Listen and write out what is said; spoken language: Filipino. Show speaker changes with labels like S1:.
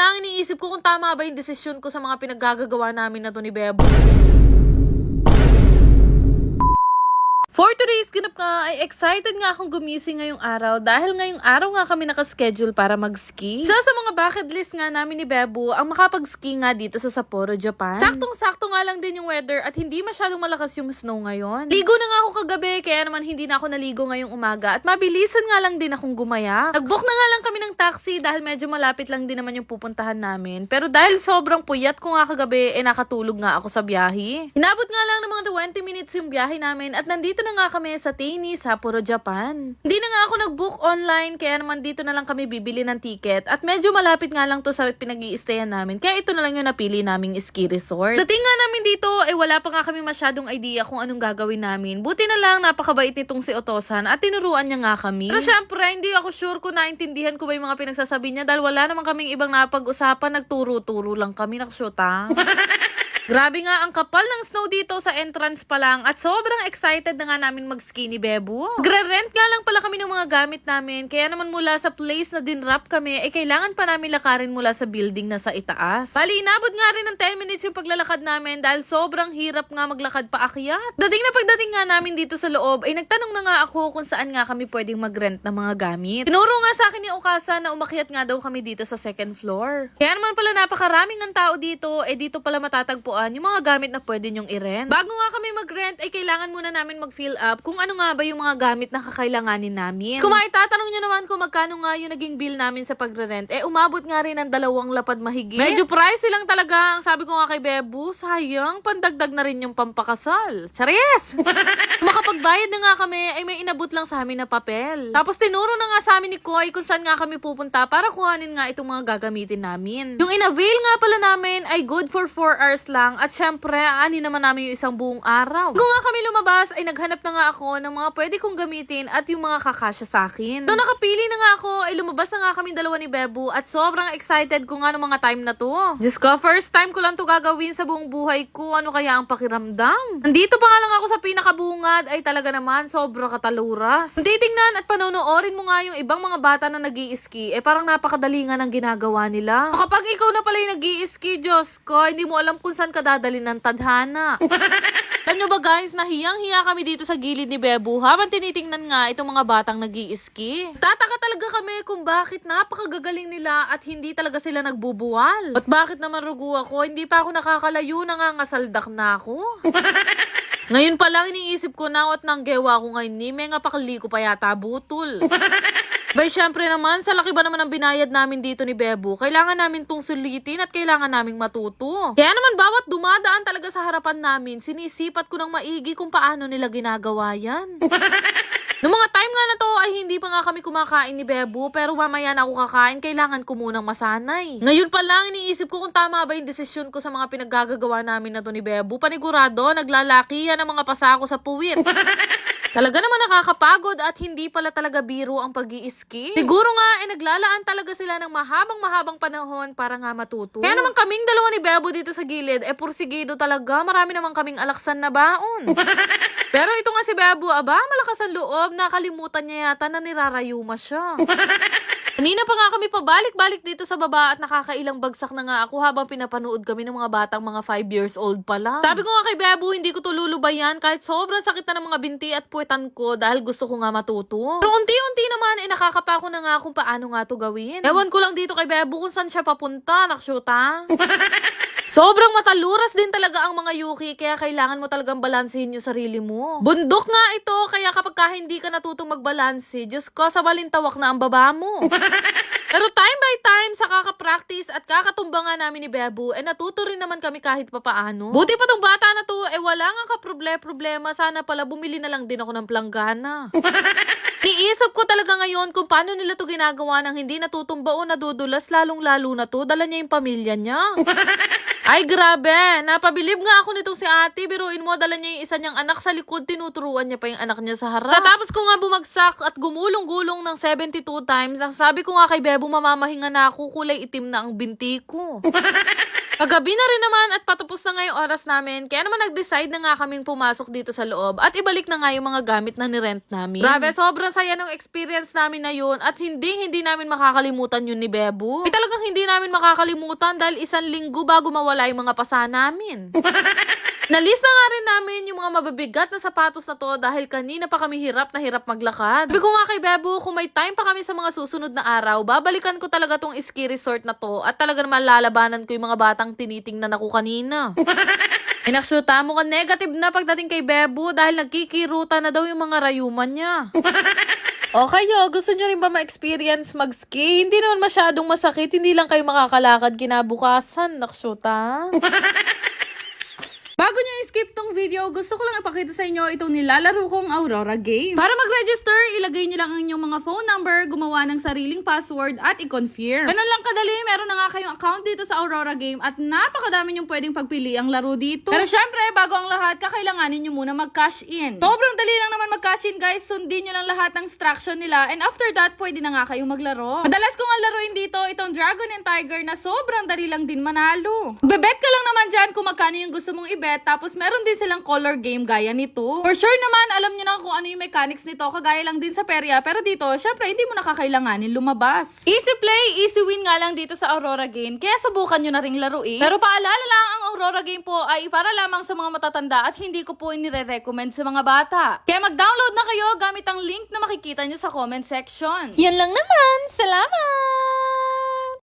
S1: lang iniisip ko kung tama ba yung desisyon ko sa mga pinaggagawa namin na to ni Bebo. For today's ganap nga, ay excited nga akong gumising ngayong araw dahil ngayong araw nga kami nakaschedule para mag-ski. Sa mga bucket list nga namin ni Bebo, ang makapag-ski nga dito sa Sapporo, Japan. Saktong-sakto nga lang din yung weather at hindi masyadong malakas yung snow ngayon. Ligo na nga ako kagabi, kaya naman hindi na ako naligo ngayong umaga at mabilisan nga lang din akong gumaya. Nag-book na nga lang kami ng taxi dahil medyo malapit lang din naman yung pupuntahan namin. Pero dahil sobrang puyat ko nga kagabi, nakatulog nga ako sa biyahe. Inabot nga lang ng mga 20 minutes yung biyahe namin at nandito na nga kami sa Teini, Sapporo, Japan. Hindi na nga ako nag-book online kaya naman dito na lang kami bibili ng ticket at medyo malapit nga lang to sa pinag-i-stayan namin kaya ito na lang yung napili naming ski resort. Dating nga namin dito wala pa nga kami masyadong idea kung anong gagawin namin. Buti na lang napakabait nitong si Otosan at tinuruan niya nga kami. Pero syempre hindi ako sure kung naintindihan ko ba yung mga pinagsasabi niya dahil wala naman kaming ibang napag-usapan, nagturo-turo lang kami naksyota. Grabe nga ang kapal ng snow dito sa entrance pa lang at sobrang excited na nga namin mag-ski ni Bebo. Gre-rent nga lang pala kami ng mga gamit namin kaya naman mula sa place na dinrap kami kailangan pa namin lakarin mula sa building na sa itaas. Bali, inabot nga rin ng 10 minutes yung paglalakad namin dahil sobrang hirap nga maglakad pa akyat. Dating na pagdating nga namin dito sa loob nagtanong na nga ako kung saan nga kami pwedeng mag-rent ng mga gamit. Tinuro nga sa akin ni Okasa na umakyat nga daw kami dito sa second floor. Kaya naman pala napakaraming ng tao dito dito pala matatagpuan yung mga gamit na pwede nyong i-rent. Bago nga kami mag-rent, kailangan muna namin mag-fill up kung ano nga ba yung mga gamit na kakailanganin namin. Kung maitatanong nyo naman kung magkano nga yung naging bill namin sa pag-rent, umabot nga rin ng 2 lapad mahigit. Medyo pricey lang talaga. Ang sabi ko nga kay Bebo, sayang, pandagdag na rin yung pampakasal. Charis! Makapagbayad na nga kami, may inabot lang sa amin na papel. Tapos tinuro na nga sa amin ni Koy kung saan nga kami pupunta para kuhanin nga itong mga gagamitin namin. Yung in-avail nga pala namin ay good for 4 hours lang at syempre, ani naman namin yung isang buong araw. Kung nga kami lumabas, naghanap na nga ako ng mga pwede kong gamitin at yung mga kakasya sa akin. So nakapili na nga ako, lumabas na nga kami dalawa ni Bebo at sobrang excited ko nga ng mga time na to. Diyos ko, first time ko lang to gagawin sa buong buhay ko. Ano kaya ang pakiramdam? Nandito pa nga lang ako sa pinakabungad, talaga naman, sobra kataluras. Kung titingnan at panonoorin mo nga yung ibang mga bata na nag-i-ski, parang napakadali nga ng ginagawa nila. So, kapag ikaw na pala yung nag-i-ski, Diyos ko, hindi mo alam kung saan ka dadali ng tadhana. Alam nyo ba guys, nahiyang-hiya kami dito sa gilid ni Bebo habang tinitingnan nga itong mga batang nag-i-ski. Tataka talaga kami kung bakit napakagagaling nila at hindi talaga sila nagbubuwal. At bakit naman rugo ako? Hindi pa ako nakakalayo, nangangasaldak na ako. Ngayon pa lang iniisip ko na at nang gewa ko ngayon ni may nga pakali ko pa yata butol. Bay, syempre naman, sa laki ba naman ang binayad namin dito ni Bebo, kailangan namin tong sulitin at kailangan naming matuto. Kaya naman bawat dumadaan talaga sa harapan namin, sinisipat ko ng maigi kung paano nila ginagawa yan. Noong mga time nga na to hindi pa nga kami kumakain ni Bebo pero mamaya na ako kakain, kailangan ko munang masanay. Ngayon pa lang iniisip ko kung tama ba yung desisyon ko sa mga pinaggagawa namin na to ni Bebo. Panigurado, naglalaki yan ang mga pasako sa puwit. Talaga naman nakakapagod at hindi pala talaga biro ang pag-i-ski. Siguro nga naglalaan talaga sila ng mahabang panahon para nga matuto. Kaya naman kaming dalawa ni Bebo dito sa gilid, pursigido talaga. Marami naman kaming alaksan na baon. Pero ito nga si Bebo, malakas ang loob. Nakalimutan niya yata na nirarayuma siya. Kanina pa nga kami pabalik-balik dito sa baba at nakakailang bagsak na nga ako habang pinapanood kami ng mga batang mga 5 years old pa lang. Sabi ko nga kay Bebo, hindi ko to lulubayan kahit sobrang sakit na ng mga binti at puwetan ko dahil gusto ko nga matuto. Pero unti-unti naman, nakakapako na nga kung paano nga to gawin. Ewan ko lang dito kay Bebo kung saan siya papunta, naksyuta. Sobrang mataluras din talaga ang mga yuki kaya kailangan mo talagang balansehin yung sarili mo. Bundok nga ito kaya kapag hindi ka natutong magbalanse, Diyos ko, sa balintawak na ang baba mo. Pero time by time, sa kaka-practice at kakatumba nga namin ni Bebo, natuto rin naman kami kahit papaano. Buti pa tong bata na to, wala nga ka-problema. Sana pala bumili na lang din ako ng planggana. Niisip ko talaga ngayon kung paano nila to ginagawa nang hindi natutumba o nadudulas, lalong-lalo na to, dala niya yung pamilya niya. Ay grabe, napabilib nga ako nitong si ate. Biruin mo, dala niya yung isa niyang anak sa likod, tinuturuan niya pa yung anak niya sa harap. Katapos ko nga bumagsak at gumulong-gulong ng 72 times, ang sabi ko nga kay Bebo, mamamahinga na ako, kulay itim na ang binti ko. Kagabi na rin naman at patapos na nga yung oras namin, kaya naman nag-decide na nga kaming pumasok dito sa loob at ibalik na nga yung mga gamit na nirent namin. Grabe, sobrang saya ng experience namin na yun at hindi namin makakalimutan yun ni Bebo. Ay talagang hindi namin makakalimutan dahil 1 linggo bago mawala yung mga pasa namin. Nalis na nga rin namin yung mga mababigat na sapatos na to dahil kanina pa kami hirap na hirap maglakad. Sabi ko nga kay Bebo, kung may time pa kami sa mga susunod na araw, babalikan ko talaga tong ski resort na to at talaga naman lalabanan ko yung mga batang tinitingnan ako kanina. Inaksyuta mo ka negative na pagdating kay Bebo dahil nagkikiruta na daw yung mga rayuman niya. O kayo, gusto nyo rin ba ma-experience mag-ski? Hindi naman masyadong masakit, hindi lang kayo makakalakad kinabukasan, naksyuta. Bago nyo i-skip tong video, gusto ko lang ipakita sa inyo itong nilalaro kong Aurora game. Para mag-register, ilagay nyo lang ang inyong mga phone number, gumawa ng sariling password at i-confirm. Ganun lang kadali, meron na nga kayong account dito sa Aurora game at napakadami nyong pwedeng pagpili ang laro dito. Pero syempre, bago ang lahat, kakailanganin nyo muna mag-cash in. Sobrang dali lang naman mag-cash in guys, sundin nyo lang lahat ng instruction nila and after that, pwede na nga kayong maglaro. Madalas ko nga laruin dito itong Dragon and Tiger na sobrang dali lang din manalo. Bebet ka lang naman dyan kung magkano yung gusto mong ibet. Tapos meron din silang color game gaya nito. For sure naman, alam niyo na kung ano yung mechanics nito. Kagaya lang din sa perya. Pero dito, syempre, hindi mo nakakailanganin lumabas. Easy play, easy win nga lang dito sa Aurora game. Kaya subukan nyo na ring laruin. Pero paalala lang, ang Aurora game po ay para lamang sa mga matatanda at hindi ko po inire-recommend sa mga bata. Kaya mag-download na kayo gamit ang link na makikita nyo sa comment section. Yan lang naman. Salamat!